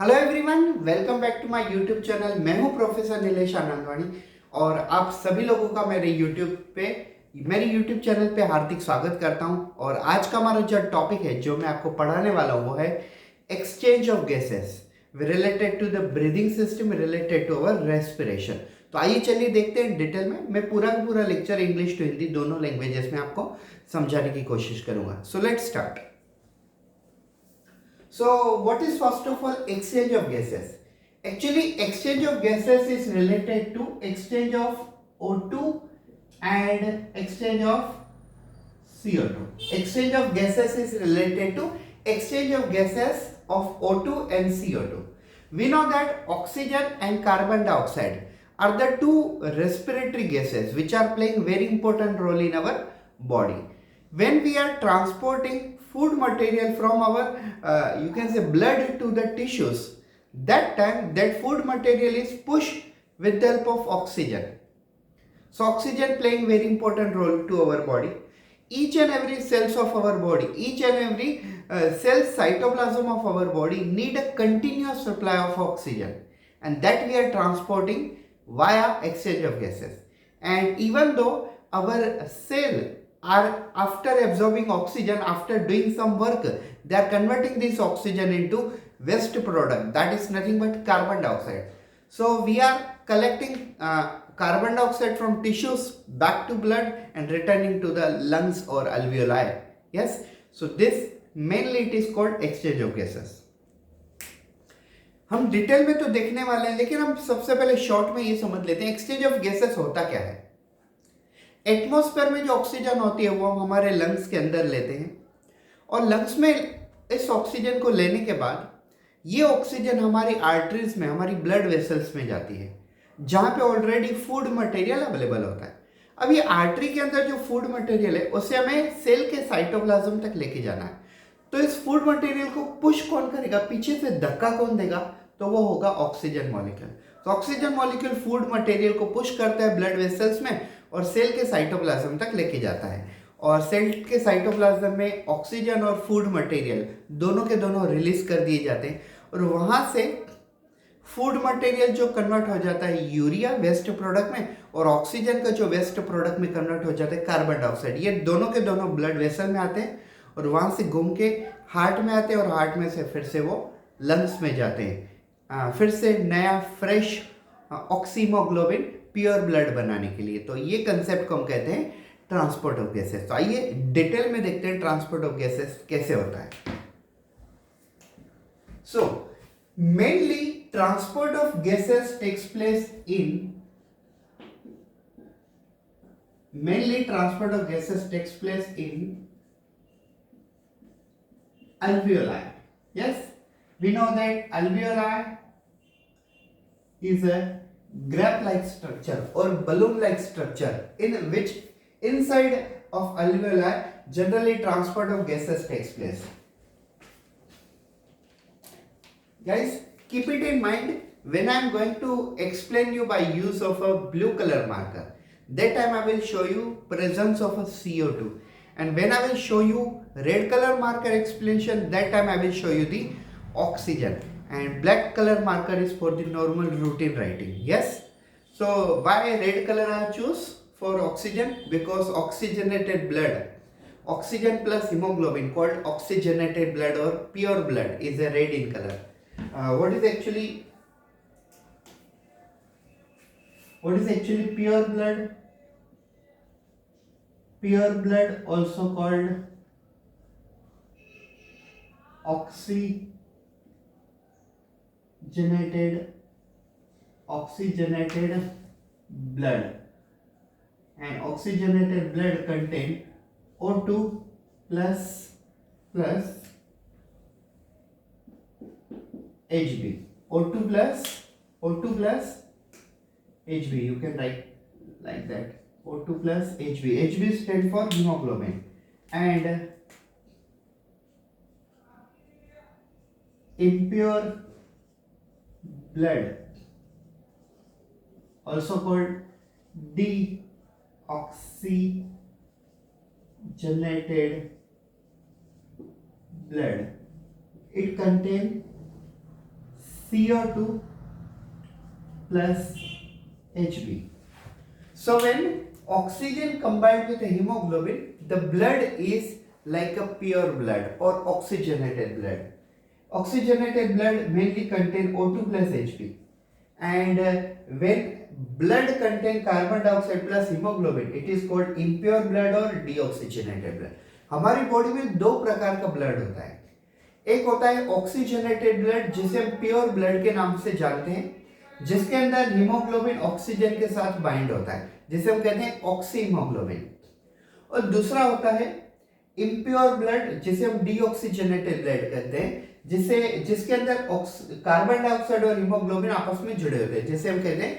Hello everyone, welcome back to my YouTube channel. मैं हूं professor Nilesh आनंदवानी और आप सभी लोगों का मेरे यूट्यूब चैनल पे हार्दिक स्वागत करता हूं। और आज का हमारा जो टॉपिक है, जो मैं आपको पढ़ाने वाला हूं, वो है exchange of gases related to the breathing system, related to our respiration. तो आइए चलिए देखते हैं डिटेल में। मैं पूरा का पूरा लेक्चर इंग्लिश टू हिंदी दोनों लैंग्वेजेस में आपको समझाने की कोशिश करूंगा। So let's start. So, what is first of all exchange of gases? Actually, exchange of gases is related to exchange of O2 and exchange of CO2. Exchange of gases is related to exchange of gases of O2 and CO2. We know that oxygen and carbon dioxide are the two respiratory gases which are playing very important role in our body. When we are transporting food material from our you can say blood to the tissues, that time that food material is pushed with the help of oxygen. So oxygen playing very important role to our body. Each and every cells of our body, each and every cell cytoplasm of our body need a continuous supply of oxygen, and that we are transporting via exchange of gases. And even though our cell are after absorbing oxygen, after doing some work, they are converting this oxygen into waste product, that is nothing but carbon dioxide. So we are collecting carbon dioxide from tissues back to blood and returning to the lungs or alveoli. Yes, so this mainly it is called exchange of gases. हम detail में तो देखने वाले हैं, लेकिन हम सबसे पहले शॉर्ट में ये समझ लेते हैं एक्सचेंज ऑफ गैसेस होता क्या है। एटमॉस्फेयर में जो ऑक्सीजन होती है वो हम हमारे लंग्स के अंदर लेते हैं, और लंग्स में इस ऑक्सीजन को लेने के बाद ये ऑक्सीजन हमारी आर्टरीज में, हमारी ब्लड वेसल्स में जाती है, जहाँ पे ऑलरेडी फूड मटेरियल अवेलेबल होता है। अब ये आर्टरी के अंदर जो फूड मटेरियल है उसे हमें सेल के साइटोप्लाज्म तक लेके जाना है। तो इस फूड मटेरियल को पुश कौन करेगा, पीछे से धक्का कौन देगा, तो वो होगा ऑक्सीजन मॉलिक्यूल। तो ऑक्सीजन मॉलिक्यूल फूड मटेरियल को पुश करता है ब्लड वेसल्स में और सेल के साइटोप्लाज्म तक लेके जाता है। और सेल के साइटोप्लाज्म में ऑक्सीजन और फूड मटेरियल दोनों के दोनों रिलीज कर दिए जाते हैं, और वहां से फूड मटेरियल जो कन्वर्ट हो जाता है यूरिया वेस्ट प्रोडक्ट में, और ऑक्सीजन का जो वेस्ट प्रोडक्ट में कन्वर्ट हो जाता है कार्बन डाइऑक्साइड। ये दोनों के दोनों ब्लड वेसल में आते हैं और वहां से घूम के हार्ट में आते हैं, और हार्ट में से फिर से वो लंग्स में जाते हैं, फिर से नया फ्रेश ऑक्सीमोग्लोबिन प्योर ब्लड बनाने के लिए। तो ये कंसेप्ट को हम कहते हैं ट्रांसपोर्ट ऑफ गैसेस। तो आइए डिटेल में देखते हैं ट्रांसपोर्ट ऑफ गैसेस कैसे होता है। So mainly transport of gases takes place in alveoli. Yes, we know that alveoli is a grape-like structure or balloon-like structure in which inside of alveoli generally transport of gases takes place. Guys, keep it in mind when I am going to explain you by use of a blue color marker. That time I will show you presence of a CO2, and when I will show you red color marker explanation, that time I will show you the oxygen, and black color marker is for the normal routine writing. Yes, so why red color I choose for oxygen? Because oxygenated blood, oxygen plus hemoglobin, called oxygenated blood or pure blood, is a red in color. What is actually pure blood? Pure blood, also called oxygenated blood, and oxygenated blood contain O2 plus Hb. O2 plus Hb, you can write like that. O2 plus Hb. Hb stands for hemoglobin, and impure blood, also called deoxygenated blood, it contains CO2 plus Hb. So when oxygen combined with hemoglobin, the blood is like a pure blood or oxygenated blood. Oxygenated blood mainly contain O2 plus Hb, and when blood contain carbon dioxide plus hemoglobin, it is called impure blood or deoxygenated blood. हमारी body में दो प्रकार का blood होता है. एक होता है ऑक्सीजनेटेड ब्लड, जिसे हम प्योर ब्लड के नाम से जानते हैं, जिसके अंदर हीमोग्लोबिन ऑक्सीजन के साथ बाइंड होता है, जिसे हम कहते हैं ऑक्सी हीमोग्लोबिन. और दूसरा होता है इम्प्योर ब्लड, जिसे हम डीऑक्सीजनेटेड ब्लड कहते हैं, जिसके अंदर कार्बन डाइऑक्साइड और हीमोग्लोबिन आपस में जुड़े होते हैं, जिसे हम कहते हैं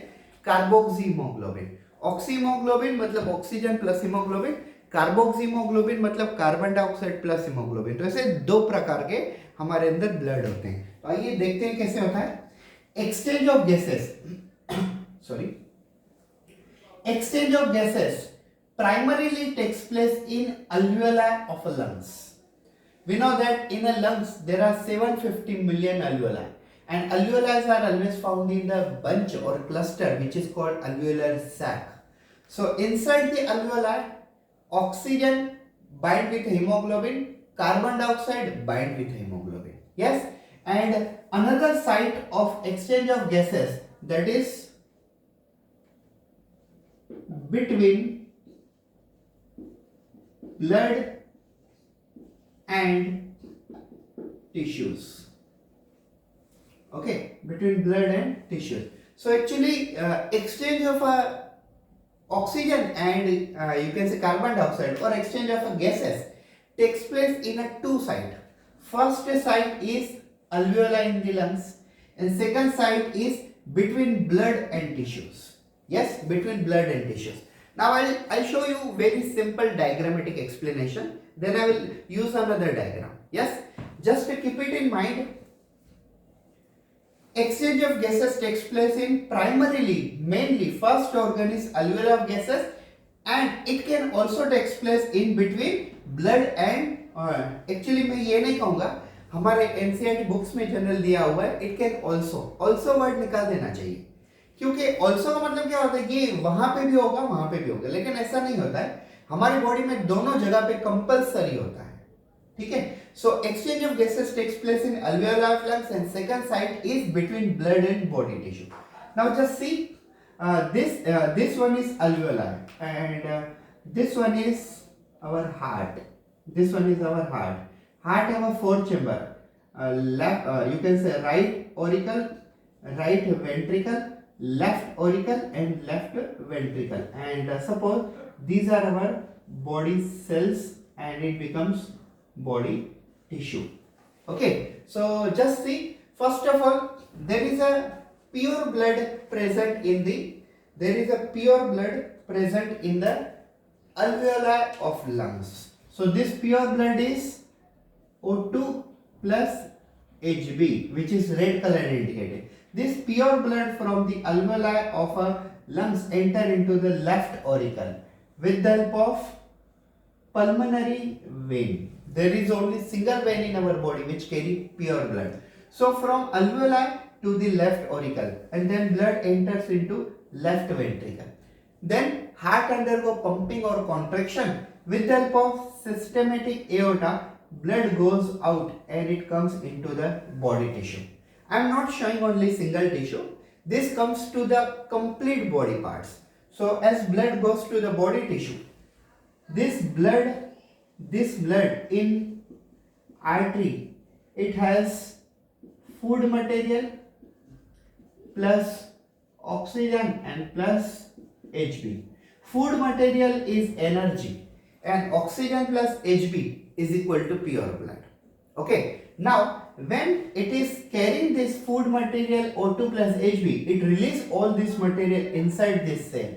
कार्बोक्सी हीमोग्लोबिन. ऑक्सी हीमोग्लोबिन मतलब oxygen plus haemoglobin, carboxy haemoglobin मतलब कार्बन डाइऑक्साइड प्लस हीमोग्लोबिन. तो ऐसे दो प्रकार के हमारे अंदर ब्लड होते हैं. तो आइए देखते हैं कैसे होता है exchange of gases. Sorry, exchange of gases primarily takes place in alveoli of a lungs. We know that in a lungs there are 750 million alveoli, and alveoli are always found in the bunch or cluster which is called alveolar sac. So inside the alveoli, oxygen bind with hemoglobin, carbon dioxide bind with hemoglobin. Yes, and another site of exchange of gases, that is between blood and tissues. Okay, between blood and tissues. So actually exchange of oxygen and you can say carbon dioxide, or exchange of gases, takes place in a two site. First site is alveoli in the lungs, and second site is between blood and tissues. Yes, between blood and tissues. Now I'll show you very simple diagrammatic explanation. Then I will use another diagram. Yes, just keep it in mind. Exchange of gases takes place in mainly first organ is alveoli of gases, and it can also takes place in between blood and actually मैं ये नहीं कहूँगा, हमारे NCERT books में general दिया हुआ है it can also word निकाल देना चाहिए, क्योंकि ऑल्सो का मतलब क्या होता है, ये वहां पे भी होगा वहां पे भी होगा, लेकिन ऐसा नहीं होता है. हमारी बॉडी में दोनों जगह पे कंपलसरी होता है. ठीक है. So exchange of gases takes place in alveoli of lungs, and second site is between blood and body tissue. Now just see this one is alveoli, and this one is our heart. This one is our heart. Heart have a four chamber. Left, you can say right auricle, right ventricle, left auricle and left ventricle, and suppose these are our body cells and it becomes body tissue. Okay, so just see, first of all there is a pure blood present in the alveoli of lungs. So this pure blood is O2 plus Hb, which is red color indicated. This pure blood from the alveoli of a lungs enter into the left auricle with the help of pulmonary vein. There is only single vein in our body which carry pure blood. So from alveoli to the left auricle, and then blood enters into left ventricle. Then heart undergo pumping or contraction. With the help of systematic aorta, blood goes out and it comes into the body tissue. I am not showing only single tissue. This comes to the complete body parts. So as blood goes to the body tissue, this blood in artery, it has food material plus oxygen and plus Hb. Food material is energy, and oxygen plus Hb is equal to pure blood. Okay. Now when it is carrying this food material O2 plus Hb, it releases all this material inside this cell,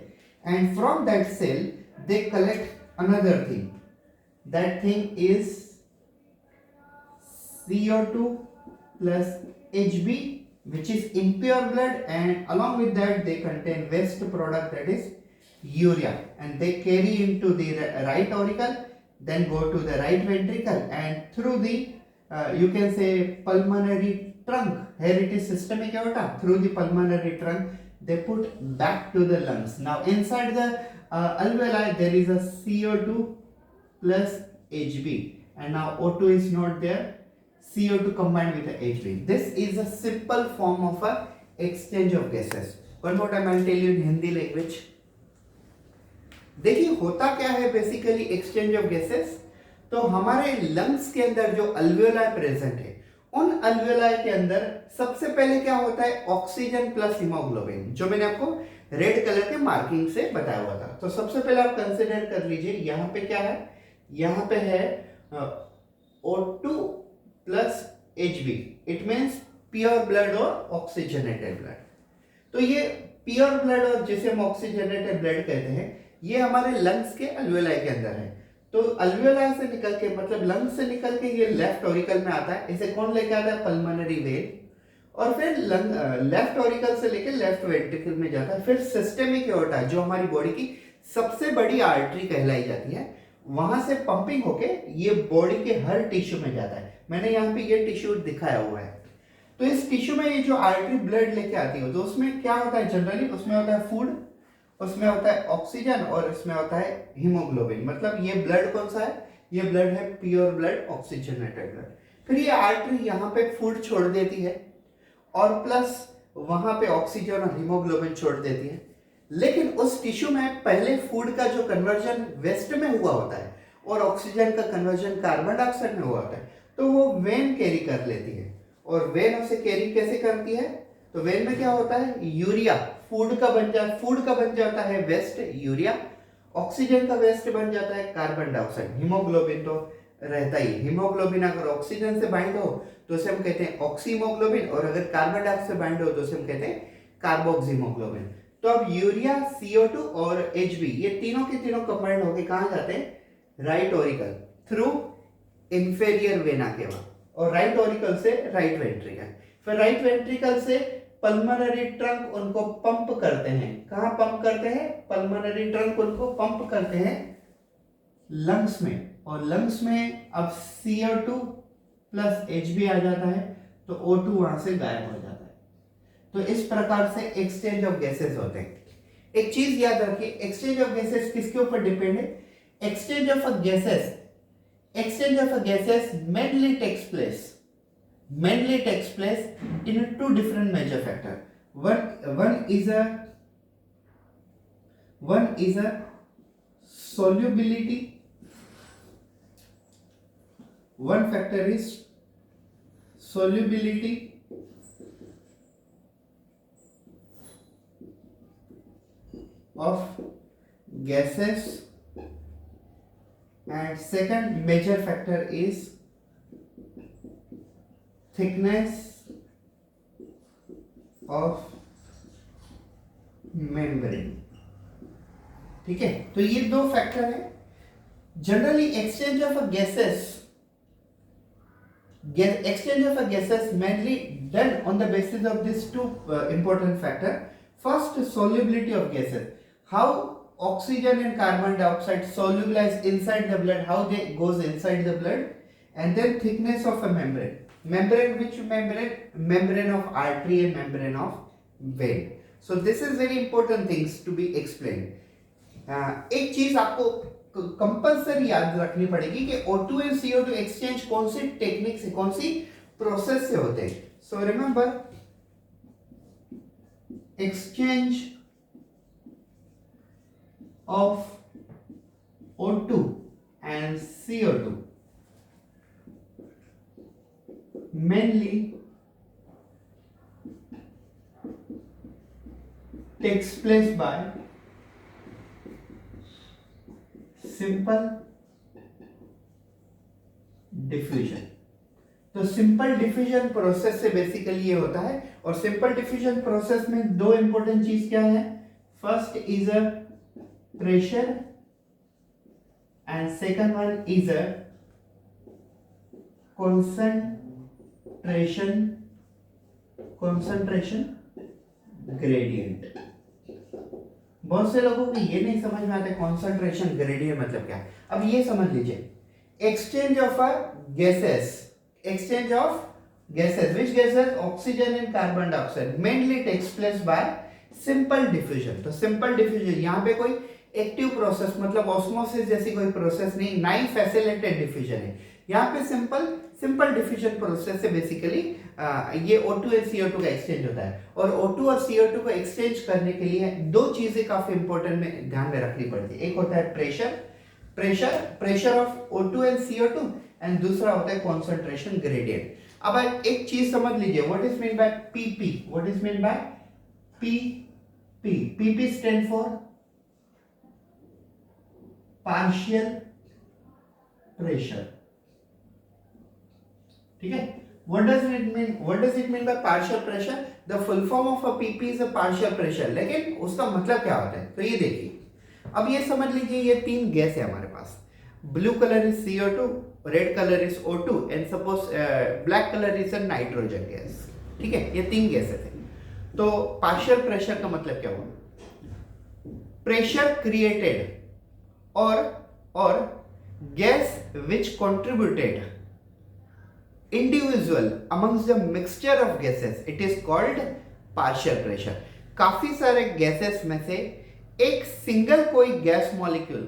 and from that cell they collect another thing. That thing is CO2 plus Hb, which is impure blood, and along with that they contain waste product, that is urea, and they carry into the right auricle, then go to the right ventricle, and through the you can say pulmonary trunk. Here it is systemic aorta. Through the pulmonary trunk, they put back to the lungs. Now inside the alveoli there is a CO2 plus Hb, and now O2 is not there. CO2 combined with the Hb. This is a simple form of a exchange of gases. One more time I will tell you in Hindi language. देखिए होता क्या है basically exchange of gases. तो हमारे lungs के अंदर जो alveoli present है, उन अल्वियोलाई के अंदर सबसे पहले क्या होता है, ऑक्सीजन प्लस हीमोग्लोबिन, जो मैंने आपको रेड कलर के मार्किंग से बताया हुआ था. तो सबसे पहले आप कंसिडर कर लीजिए, यहाँ पे क्या है, यहाँ पे है O2 plus Hb. It means pure blood और ऑक्सीजनेटेड ब्लड. तो ये प्योर ब्लड और जिसे हम ऑक्सीजनेटेड ब्लड कहते हैं, ये हमारे लंग्स के अल्वियोलाई के अंदर है. तो अल्वियोलाई से निकल के, मतलब लंग्स से निकल के ये लेफ्ट ऑरिकल में आता है. इसे कौन लेके आता है, पल्मोनरी वेन. और फिर लेफ्ट ऑरिकल से लेके लेफ्ट वेंट्रिकल में जाता है. फिर सिस्टेमिक एओर्टा, जो हमारी बॉडी की सबसे बड़ी आर्टरी कहलाई जाती है, वहां से पंपिंग होके ये बॉडी के हर टिश्यू में जाता है. मैंने यहाँ पे ये टिश्यू दिखाया हुआ है. तो इस टिश्यू में ये जो आर्टरी ब्लड लेके आती है, तो उसमें क्या होता है, जनरली उसमें होता है फूड, उसमें होता है ऑक्सीजन और इसमें होता है हीमोग्लोबिन. मतलब ये ब्लड कौन सा है, ये ब्लड है प्योर ब्लड, ऑक्सीजनेटेड ब्लड. फिर ये आर्टरी यहाँ पे फूड छोड़ देती है और प्लस वहां पे ऑक्सीजन और हीमोग्लोबिन छोड़ देती है. लेकिन उस टिश्यू में पहले फूड का जो कन्वर्जन वेस्ट में हुआ होता है और ऑक्सीजन का कन्वर्जन कार्बन डाइऑक्साइड में हुआ होता है, तो वो वेन कैरी कर लेती है. और वेन उसे कैरी कैसे करती है, तो वेन में क्या होता है, यूरिया फूड का बन जाता है वेस्ट यूरिया, ऑक्सीजन का वेस्ट बन जाता है कार्बन डाइऑक्साइड. हीमोग्लोबिन तो रहता ही. हीमोग्लोबिन अगर ऑक्सीजन से बाइंड हो तो उसे हम कहते हैं ऑक्सीमोग्लोबिन, और अगर कार्बन डाइऑक्साइड से बाइंड हो तो उसे हम कहते हैं कार्बोक्सीमोग्लोबिन. तो अब यूरिया, CO2 और Hb, ये तीनों के तीनों कंबाइंड होके कहां जाते हैं, right auricle through inferior vena cava, और राइट ऑरिकल से राइट वेंट्रिकल. फिर राइट वेंट्रिकल से पल्मोनरी ट्रंक उनको पंप करते हैं. कहां पंप करते हैं, पल्मोनरी ट्रंक उनको पंप करते हैं लंग्स में. और लंग्स में अब CO2 प्लस Hb आ जाता है, तो O2 वहां से गायब हो जाता है. तो इस प्रकार से एक्सचेंज ऑफ गैसेस होते हैं. एक चीज याद रखिए, एक्सचेंज ऑफ गैसेस किसके ऊपर डिपेंड है, exchange of a gases mainly takes place in two different major factors. One is a solubility. One factor is solubility of gases, and second major factor is thickness of membrane. ठीक है, तो ये दो factor है. Generally exchange of a gases mainly done on the basis of these two important factor. First, solubility of gases, how oxygen and carbon dioxide solubilize inside the blood, how they goes inside the blood. And then thickness of a membrane. Which membrane of artery and membrane of vein. So this is very important things to be explained. एक चीज आपको compulsory याद रखनी पड़ेगी कि O2 and CO2 exchange कौन सी technique से, कौन सी प्रोसेस से होते हैं. So remember, exchange of O2 and CO2 mainly takes place by simple diffusion. तो सिंपल डिफ्यूजन प्रोसेस से बेसिकली ये होता है. और सिंपल डिफ्यूजन प्रोसेस में दो इंपॉर्टेंट चीज क्या है, first is a pressure and second one is a concentration gradient. बहुत से लोगों को ये नहीं समझ में आता कंसंट्रेशन ग्रेडियंट मतलब क्या है. अब ये समझ लीजिए, exchange of a gases exchange of gases. Which gases? Oxygen and carbon dioxide. Mainly takes place by simple diffusion. तो simple diffusion यहाँ पे कोई एक्टिव प्रोसेस मतलब ऑस्मोसिस जैसी कोई प्रोसेस नहीं, ना ही फैसिलिटेटेड डिफ्यूजन है। यहाँ पे सिंपल डिफ्यूजन प्रोसेस से बेसिकली ये O2 और CO2 का एक्सचेंज होता है। और O2 और CO2 को एक्सचेंज करने के लिए दो चीजें काफी इंपॉर्टेंट में ध्यान में रखनी पड़ती है। एक होता है pressure of O2 and CO2 and दूसरा होता है कॉन्सेंट्रेशन ग्रेडियंट। अब एक चीज समझ लीजिए, what is mean by PP? What is mean by PP? PP stand for partial pressure. ठीक है, what does it mean by partial pressure? The full form of a PP is a partial pressure। लेकिन उसका मतलब क्या होता है? तो ये देखिए, अब ये समझ लीजिए ये तीन गैस है हमारे पास। Blue colour is CO2, red colour is O2 and suppose black colour is a nitrogen gas. ठीक है, ये तीन गैसेस है। तो पार्शियल प्रेशर का मतलब क्या हुआ? Pressure created or gas which contributed individual amongst the mixture of gases, it is called partial pressure। काफी सारे गैसेस में से एक सिंगल कोई गैस मॉलिक्यूल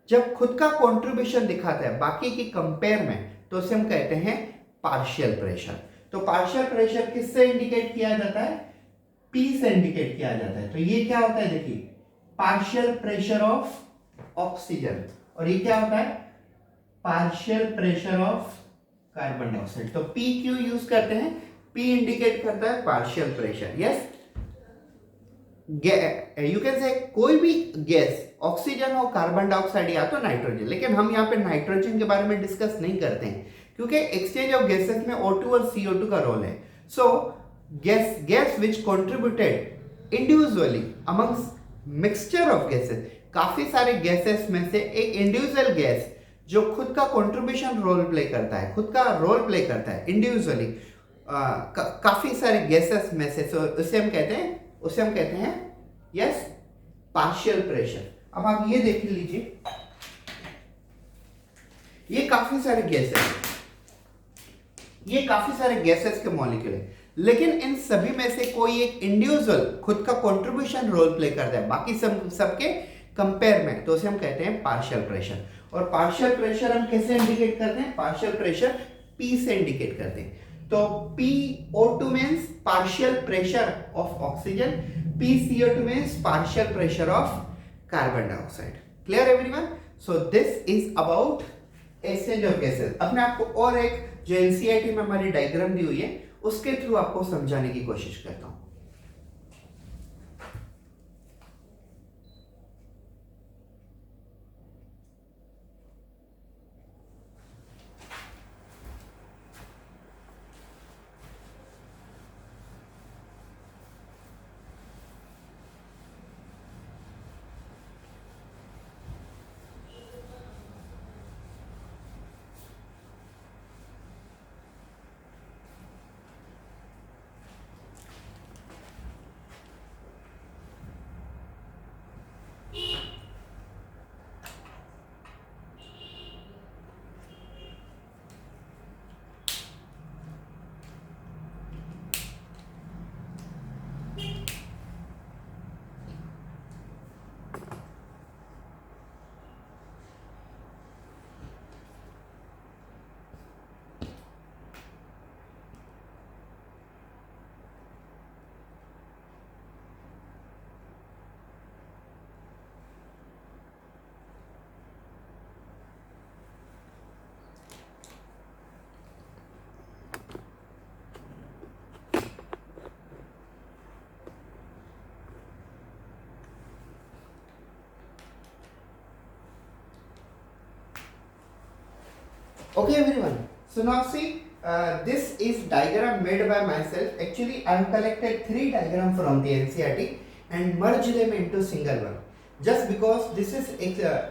जब खुद का कंट्रीब्यूशन दिखाता है बाकी की कंपेयर में, तो उसे हम कहते हैं पार्शियल प्रेशर। तो पार्शियल प्रेशर किससे इंडिकेट किया जाता है? P से इंडिकेट किया जाता है। तो ये क्या होता है देखिए, पार्शियल प्रेशर ऑफ ऑक्सीजन, और ये क्या होता है? Partial pressure of carbon dioxide. तो P क्यों यूज करते हैं? P इंडिकेट करता है partial pressure. Yes, you can say कोई भी गैस, ऑक्सीजन और कार्बन डाइऑक्साइड या तो नाइट्रोजन, लेकिन हम यहाँ पे नाइट्रोजन के बारे में डिस्कस नहीं करते हैं क्योंकि एक्सचेंज ऑफ गैसेस में O2 और CO2 का रोल है। सो gas which contributed individually amongst mixture of gases, काफी सारे गैसेस में से एक इंडिविजुअल गैस जो खुद का कंट्रीब्यूशन रोल प्ले करता है, खुद का रोल प्ले करता है इंडिविजुअली काफी सारे गैसेस में से, उसे हम कहते हैं यस पार्शियल प्रेशर। अब आप ये देख लीजिए, ये काफी सारे गैसेस के मॉलिक्यूल है, लेकिन इन सभी में से कोई एक इंडिविजुअल खुद का कंट्रीब्यूशन रोल प्ले करता है बाकी सबके कंपेयर में, तो उसे हम कहते हैं पार्शियल प्रेशर। और पार्शियल प्रेशर हम कैसे इंडिकेट करते हैं? पार्शियल प्रेशर P से इंडिकेट करते हैं। तो PO2 means partial pressure of oxygen, PCO2 means partial pressure of carbon dioxide. Clear everyone? So this is about exchange of gases. अपने आपको और एक जो NCERT में हमारी डायग्राम दी हुई है उसके थ्रू आपको समझाने की कोशिश करता हूं। Okay everyone, so now see this is diagram made by myself. Actually I have collected 3 diagrams from the NCERT and merged them into single one, just because this is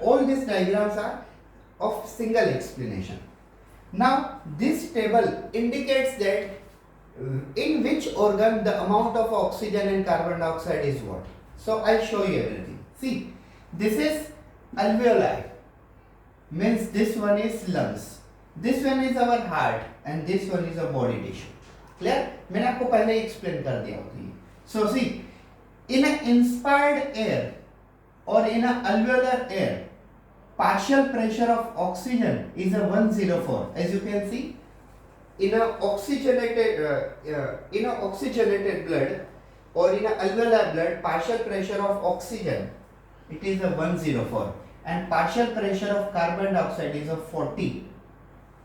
all these diagrams are of single explanation. Now this table indicates that in which organ the amount of oxygen and carbon dioxide is what. So I'll show you everything. See, this is alveoli, means this one is lungs, this one is our heart, and this one is a body tissue. Clear? मैंने आपको पहले ही explain कर दिया होती है. So see, in an inspired air or in an alveolar air, partial pressure of oxygen is a 104. As you can see, in a oxygenated blood or in a alveolar blood, partial pressure of oxygen it is a 104, and partial pressure of carbon dioxide is a 40,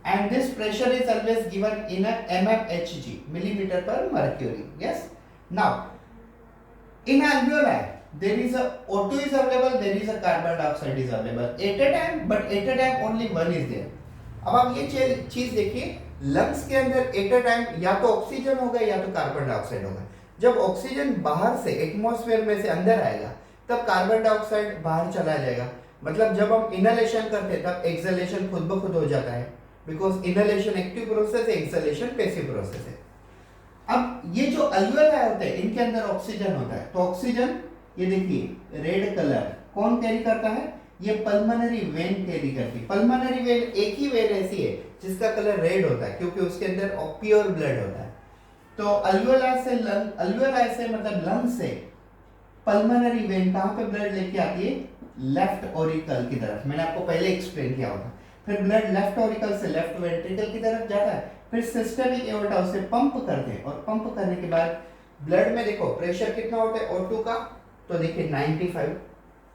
and this pressure is always given in a mmHg, millimeter per mercury. Yes. Now in alveoli there is a O2 is available, there is a carbon dioxide is available at a time, but at a time only one is there. अब आप ये चीज देखिए, lungs के अंदर at a time या तो oxygen होगा या तो कार्बन डाइऑक्साइड होगा. जब ऑक्सीजन बाहर से एटमॉस्फेयर में से अंदर आएगा तब कार्बन डाइऑक्साइड बाहर चला जाएगा. मतलब जब हम इनहेलेशन करते हैं तब एक्सहेलेशन खुद ब खुद हो जाता है, बिकॉज इनहेलेशन एक्टिव प्रोसेस है, एक्सहेलेशन पैसिव प्रोसेस है. अब ये जो अल्वेओलाई होते हैं इनके अंदर ऑक्सीजन होता है, तो ऑक्सीजन ये देखिए रेड कलर कौन कैरी करता है, ये पल्मोनरी वेन कैरी करती है. पल्मोनरी वेन एक ही वेन ऐसी है जिसका कलर रेड होता है क्योंकि उसके अंदर प्योर ब्लड होता है. तो अल्वेओलाई से मतलब लंग से पल्मोनरी वेन कहां पे ब्लड लेके आती है, लेफ्ट ऑरिकल की तरफ. मैंने आपको पहले एक्सप्लेन किया होगा. फिर ब्लड लेफ्ट ऑरिकल से लेफ्ट वेंट्रिकल की तरफ जाता है, फिर सिस्टमिक एओर्टा उसे पंप करते हैं, और पंप करने के बाद ब्लड में देखो प्रेशर कितना होता है O2 का, तो देखिए 95,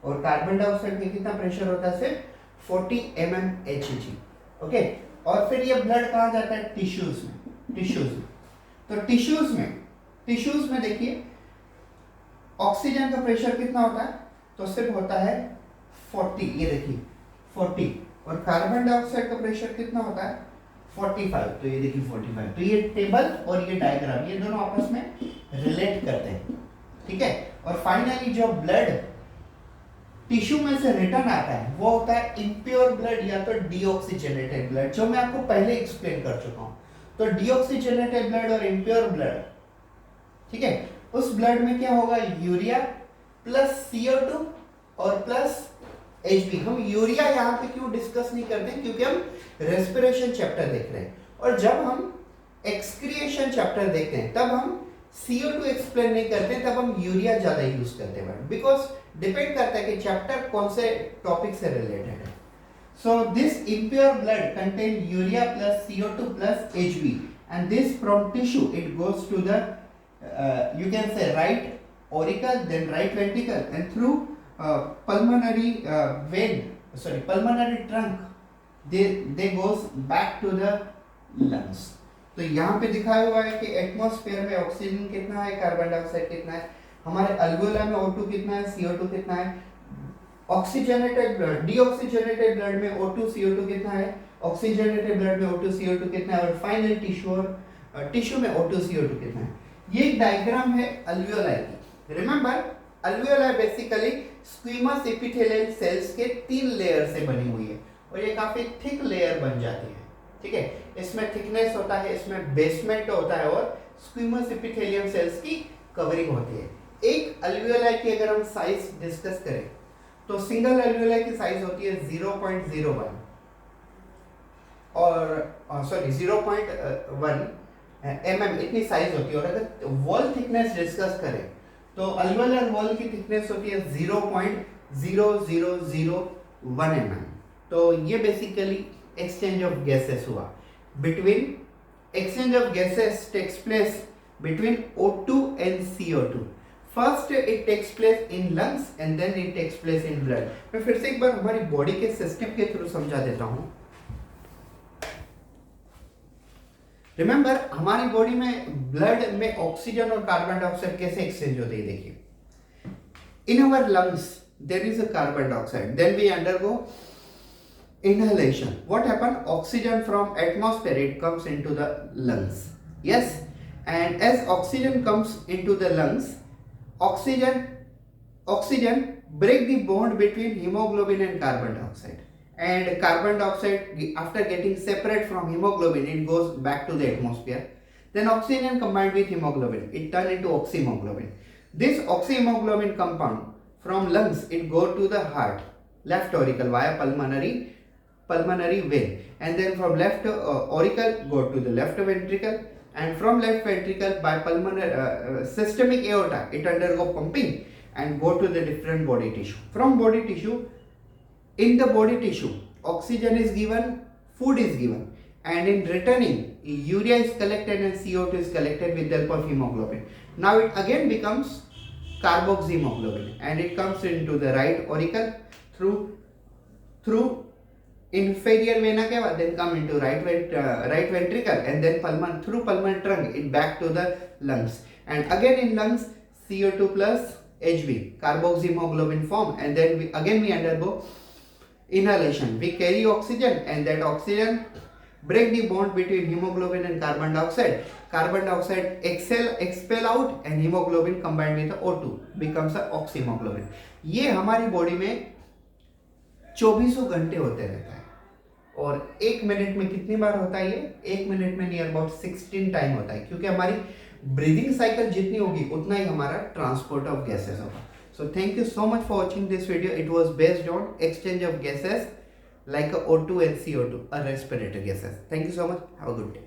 और कार्बन डाइऑक्साइड में कितना प्रेशर होता है, सिर्फ 40 mmHg. ओके. और फिर ये ब्लड कहाँ जाता है, टिश्यूज में. तो टिश्यूज में देखिए ऑक्सीजन का प्रेशर कितना होता है, तो सिर्फ होता है 40. ये देखिए 40. और कार्बन डाइऑक्साइड का प्रेशर कितना होता है, 45. तो ये देखिए 45. तो ये टेबल और ये डायग्राम ये दोनों आपस में रिलेट करते हैं. ठीक है. और फाइनली जो ब्लड टिश्यू में से रिटर्न आता है वो होता है इम्प्योर ब्लड या तो डीऑक्सीजनेटेड ब्लड, जो मैं आपको पहले एक्सप्लेन कर चुका हूं. तो डीऑक्सीजनेटेड ब्लड और इम्प्योर ब्लड, ठीक है, उस ब्लड में क्या होगा, यूरिया प्लस CO2 और प्लस Hb. हम यूरिया यहाँ पे क्यों डिस्कस नहीं करते हैं, क्योंकि हम रेस्पिरेशन चैप्टर देख रहे हैं, और जब हम एक्सक्रिएशन चैप्टर देखते हैं तब हम CO2 एक्सप्लेन नहीं करते, तब हम यूरिया ज्यादा यूज करते हैं, बिकॉज डिपेंड करता है कि चैप्टर कौन से टॉपिक से रिलेटेड है. So this impure blood contain urea plus CO2 plus Hb, and this from tissue it goes to the you can say right auricle, then right ventricle, and through pulmonary pulmonary trunk they goes back to the lungs. तो यहाँ पे दिखाया हुआ है कि atmosphere में oxygen कितना है, कार्बन डाइऑक्साइड कितना है, हमारे अल्वेओलाई में O2 कितना है, CO2 कितना है, ऑक्सीजनेटेड ब्लड डीऑक्सीजनेटेड ब्लड में O2 CO2 कितना है, ऑक्सीजनेटेड ब्लड में O2 CO2 कितना है, और फाइनल टिश्यू में O2 CO2 कितना है. ये एक डायग्राम है अल्वेओलाई की. Remember, alveoli basically स्क्वीमस epithelial cells के 3 लेयर से बनी हुई है, और ये काफी थिक लेयर बन जाती है. ठीक है. इसमें थिकनेस होता है, इसमें बेसमेंट होता है, और स्क्वीमस एपिथेलियम सेल्स की कवरिंग होती है. एक अल्वेओलाई की अगर हम साइज डिस्कस करें तो सिंगल अल्वेओलाई की साइज होती है 0.01 और 0.1 mm इतनी साइज होती है. और अगर वॉल थिकनेस डिस्कस करें तो अल्वेओलर वॉल की थिकनेस होती है 0.0001 mm. तो ये बेसिकली एक्सचेंज ऑफ गैसेस हुआ between exchange of gases takes place between O2 and CO2. First it takes place in lungs and then it takes place in blood. मैं फिर से एक बार हमारी बॉडी के सिस्टम के थ्रू समझा देता हूँ. रिमेंबर, हमारी बॉडी में ब्लड में ऑक्सीजन और कार्बन डाइऑक्साइड कैसे एक्सचेंज होते हैं. देखिए, in our lungs there is a carbon dioxide, then we undergo inhalation. What happen? Oxygen from atmosphere, it comes into the lungs. Yes, and as oxygen comes into the lungs, oxygen break the bond between hemoglobin and carbon dioxide, and carbon dioxide after getting separate from hemoglobin it goes back to the atmosphere. Then oxygen combined with hemoglobin, it turn into oxyhemoglobin. This oxyhemoglobin compound from lungs it go to the heart, left auricle via pulmonary pulmonary vein, and then from left auricle go to the left ventricle, and from left ventricle by pulmonary systemic aorta it undergo pumping and go to the different body tissue. From body tissue, in the body tissue oxygen is given, food is given, and in returning urea is collected and CO2 is collected with the help of hemoglobin. Now it again becomes carboxyhemoglobin and it comes into the right auricle through inferior vena cava, then come into right ventricle, and then through pulmonary trunk it back to the lungs, and again in lungs CO2 plus Hb carboxyhemoglobin form, and then we undergo inhalation. We carry oxygen and that oxygen break the bond between hemoglobin and carbon dioxide. Carbon dioxide expel out and hemoglobin combined with the O2 becomes a oxyhemoglobin. ये हमारी body में 24 घंटे होते रहता है, और एक minute में कितनी बार होता है ये? एक मिनट में नियर अबाउट 16 टाइम होता है, क्योंकि हमारी ब्रीदिंग साइकिल जितनी होगी उतना ही हमारा ट्रांसपोर्ट ऑफ गैसेस होगा. So thank you so much for watching this video. It was based on exchange of gases like a O2 and CO2, a respiratory gases. Thank you so much. Have a good day.